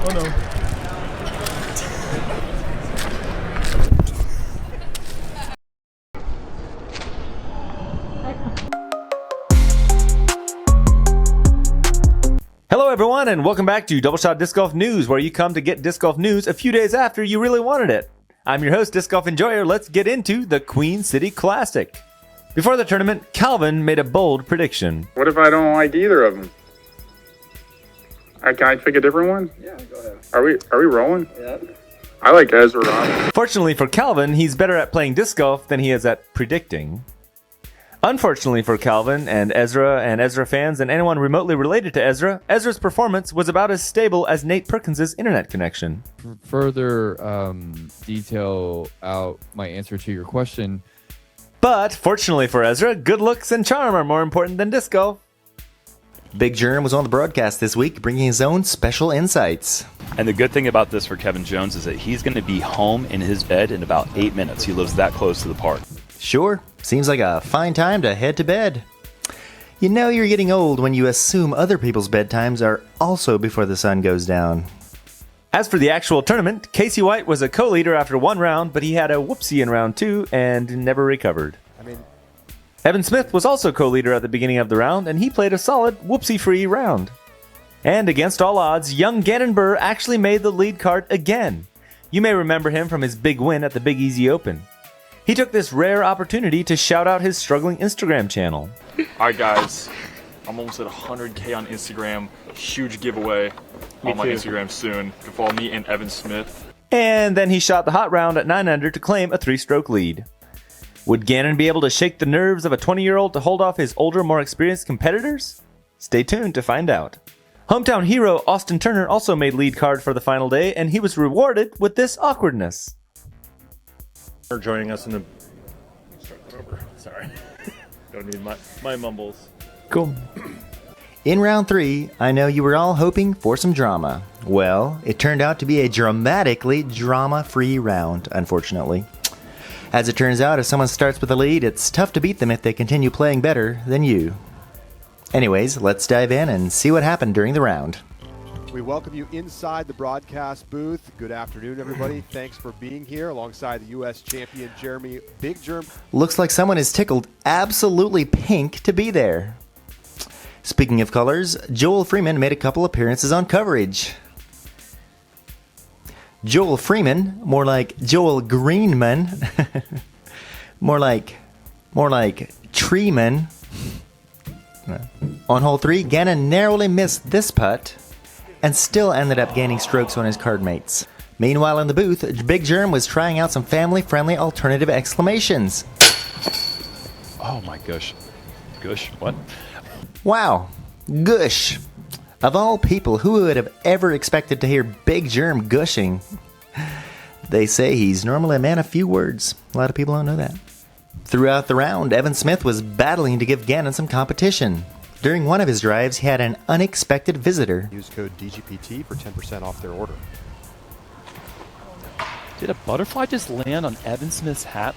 Oh no. Hello everyone and welcome back to Double Shot Disc Golf News, where you come to get disc golf news a few days after you really wanted it. I'm your host, Disc Golf Enjoyer. Let's get into the Queen City Classic. Before the tournament, Calvin made a bold prediction. What if I don't like either of them? Can I pick a different one? Yeah, go ahead. Are we rolling? Yeah. I like Ezra. Fortunately for Calvin, he's better at playing disc golf than he is at predicting. Unfortunately for Calvin and Ezra fans and anyone remotely related to Ezra, Ezra's performance was about as stable as Nate Perkins' internet connection. Further detail out my answer to your question. But fortunately for Ezra, good looks and charm are more important than disc golf. Big Jerm was on the broadcast this week, bringing his own special insights. And the good thing about this for Kevin Jones is that he's going to be home in his bed in about 8 minutes. He lives that close to the park. Sure, seems like a fine time to head to bed. You know you're getting old when you assume other people's bedtimes are also before the sun goes down. As for the actual tournament, Casey White was a co-leader after one round, but he had a whoopsie in round 2 and never recovered. Evan Smith was also co-leader at the beginning of the round, and he played a solid whoopsie-free round. And against all odds, young Gannon Buhr actually made the lead card again. You may remember him from his big win at the Big Easy Open. He took this rare opportunity to shout out his struggling Instagram channel. Alright guys, I'm almost at 100K on Instagram. Huge giveaway on my Instagram soon. You can follow me and Evan Smith. And then he shot the hot round at 9 under to claim a 3-stroke lead. Would Gannon be able to shake the nerves of a 20-year-old to hold off his older, more experienced competitors? Stay tuned to find out. Hometown hero Austin Turner also made lead card for the final day, and he was rewarded with this awkwardness. Joining us in the... Sorry. Don't need my mumbles. Cool. In round 3, I know you were all hoping for some drama. Well, it turned out to be a dramatically drama-free round, unfortunately. As it turns out, if someone starts with a lead, it's tough to beat them if they continue playing better than you. Anyways, let's dive in and see what happened during the round. We welcome you inside the broadcast booth. Good afternoon, everybody. Thanks for being here alongside the U.S. champion Jeremy Big Jerm. Looks like someone is tickled absolutely pink to be there. Speaking of colors, Joel Freeman made a couple appearances on coverage. Joel Freeman, more like Joel Greenman, more like Treeman. On hole 3, Gannon narrowly missed this putt and still ended up gaining strokes on his card mates. Meanwhile in the booth, Big Jerm was trying out some family-friendly alternative exclamations. Oh my gosh. Gush? What? Wow. Gush. Of all people, who would have ever expected to hear Big Jerm gushing? They say he's normally a man of few words. A lot of people don't know that. Throughout the round, Evan Smith was battling to give Gannon some competition. During one of his drives, he had an unexpected visitor. Use code DGPT for 10% off their order. Did a butterfly just land on Evan Smith's hat?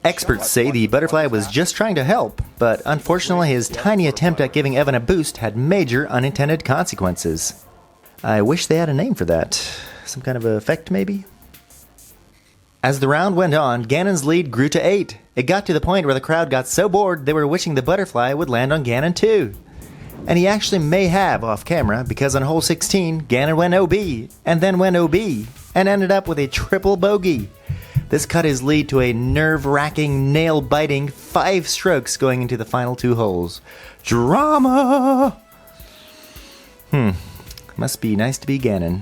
Experts say the butterfly was just trying to help, but unfortunately his tiny attempt at giving Evan a boost had major unintended consequences. I wish they had a name for that. Some kind of effect, maybe? As the round went on, Gannon's lead grew to 8. It got to the point where the crowd got so bored they were wishing the butterfly would land on Gannon too. And he actually may have off camera, because on hole 16, Gannon went OB, and then went OB, and ended up with a triple bogey. This cut his lead to a nerve-wracking, nail-biting 5 strokes going into the final 2 holes. Drama! Must be nice to be Gannon.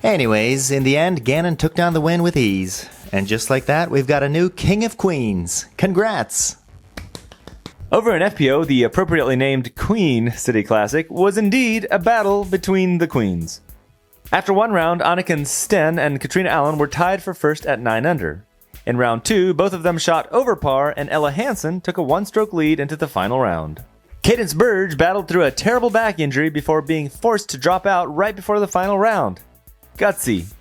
Anyways, in the end, Gannon took down the win with ease. And just like that, we've got a new King of Queens. Congrats! Over in FPO, the appropriately named Queen City Classic was indeed a battle between the queens. After one round, Anniken Sten and Katrina Allen were tied for first at 9 under. In round 2, both of them shot over par, and Ella Hansen took a 1-stroke lead into the final round. Cadence Burge battled through a terrible back injury before being forced to drop out right before the final round. Gutsy.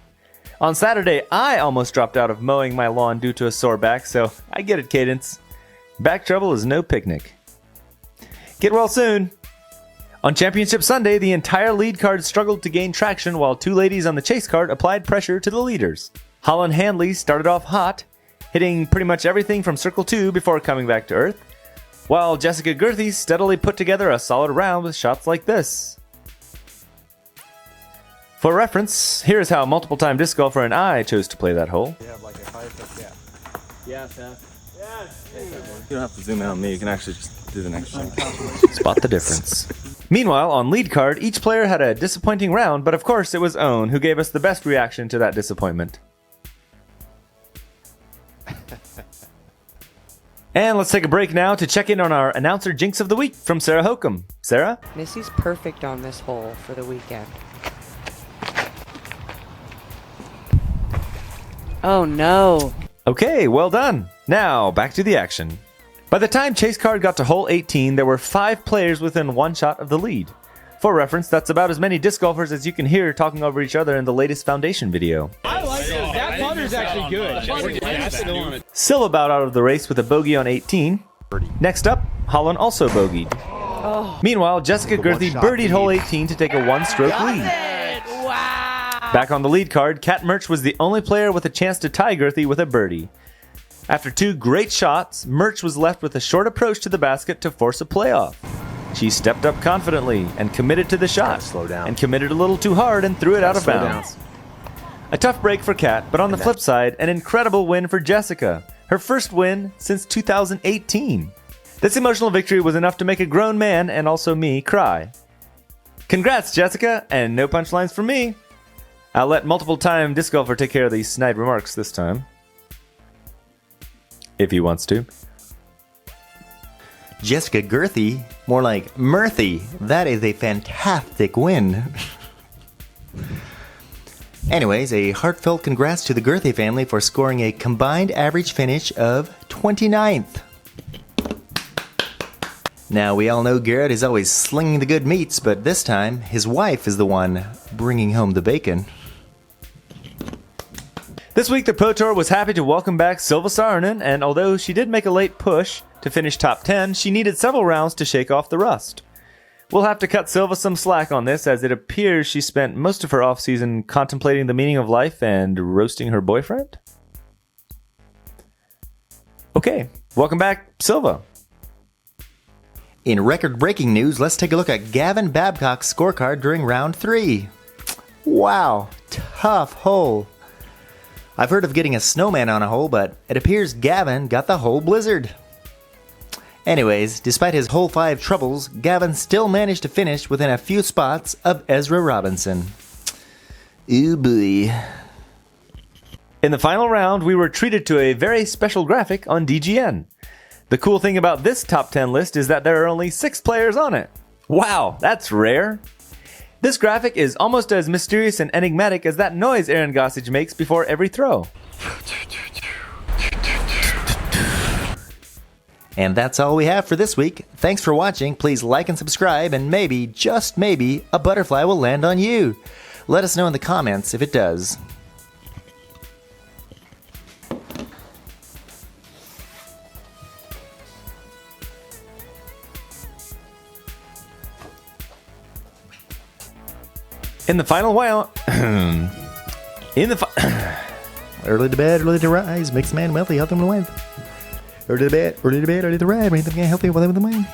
On Saturday, I almost dropped out of mowing my lawn due to a sore back, so I get it, Cadence. Back trouble is no picnic. Get well soon. On Championship Sunday, the entire lead card struggled to gain traction while two ladies on the chase card applied pressure to the leaders. Holland Handley started off hot, hitting pretty much everything from Circle 2 before coming back to earth, while Jessica Gerthy steadily put together a solid round with shots like this. For reference, here's how multiple-time disc golfer and I chose to play that hole. You have like a 5-foot gap. Yeah, Seth. You don't have to zoom in on me. You can actually just do the next thing. Spot the difference. Meanwhile, on lead card, each player had a disappointing round, but of course it was Owen who gave us the best reaction to that disappointment. And let's take a break now to check in on our announcer jinx of the week from Sarah Hokum. Sarah? Missy's perfect on this hole for the weekend. Oh no. Okay, well done. Now, back to the action. By the time Chase Card got to hole 18, there were 5 players within one shot of the lead. For reference, that's about as many disc golfers as you can hear talking over each other in the latest Foundation video. I like it. That putter's actually good. Silva bowed out of the race with a bogey on 18. Next up, Holland also bogeyed. Oh. Meanwhile, Jessica Gerthy birdied hole 18 to take a one-stroke lead. Wow. Back on the lead card, Kat Murch was the only player with a chance to tie Gerthy with a birdie. After 2 great shots, Murch was left with a short approach to the basket to force a playoff. She stepped up confidently and committed to the shot. Slow down. And committed a little too hard and threw it out of bounds. A tough break for Kat, but on the flip side, an incredible win for Jessica. Her first win since 2018. This emotional victory was enough to make a grown man, and also me, cry. Congrats, Jessica, and no punchlines from me. I'll let multiple-time disc golfer take care of these snide remarks this time. If he wants to. Jessica Gerthy, more like Murthy. That is a fantastic win. Anyways, a heartfelt congrats to the Gerthy family for scoring a combined average finish of 29th. Now, we all know Garrett is always slinging the good meats, but this time, his wife is the one bringing home the bacon. This week, the Pro Tour was happy to welcome back Silva Saarinen, and although she did make a late push to finish top 10, she needed several rounds to shake off the rust. We'll have to cut Silva some slack on this, as it appears she spent most of her offseason contemplating the meaning of life and roasting her boyfriend. Okay, welcome back, Silva. In record-breaking news, let's take a look at Gavin Babcock's scorecard during round 3. Wow, tough hole. I've heard of getting a snowman on a hole, but it appears Gavin got the whole blizzard. Anyways, despite his hole 5 troubles, Gavin still managed to finish within a few spots of Ezra Robinson. Ooh boy. In the final round, we were treated to a very special graphic on DGN. The cool thing about this top 10 list is that there are only 6 players on it. Wow, that's rare. This graphic is almost as mysterious and enigmatic as that noise Aaron Gossage makes before every throw. And that's all we have for this week. Thanks for watching. Please like and subscribe, and maybe, just maybe, a butterfly will land on you. Let us know in the comments if it does. In the final round, early to bed, early to rise, makes a man wealthy, healthy, and wealth. Early to bed, early to rise, makes a man healthy, wealthy, and wealth.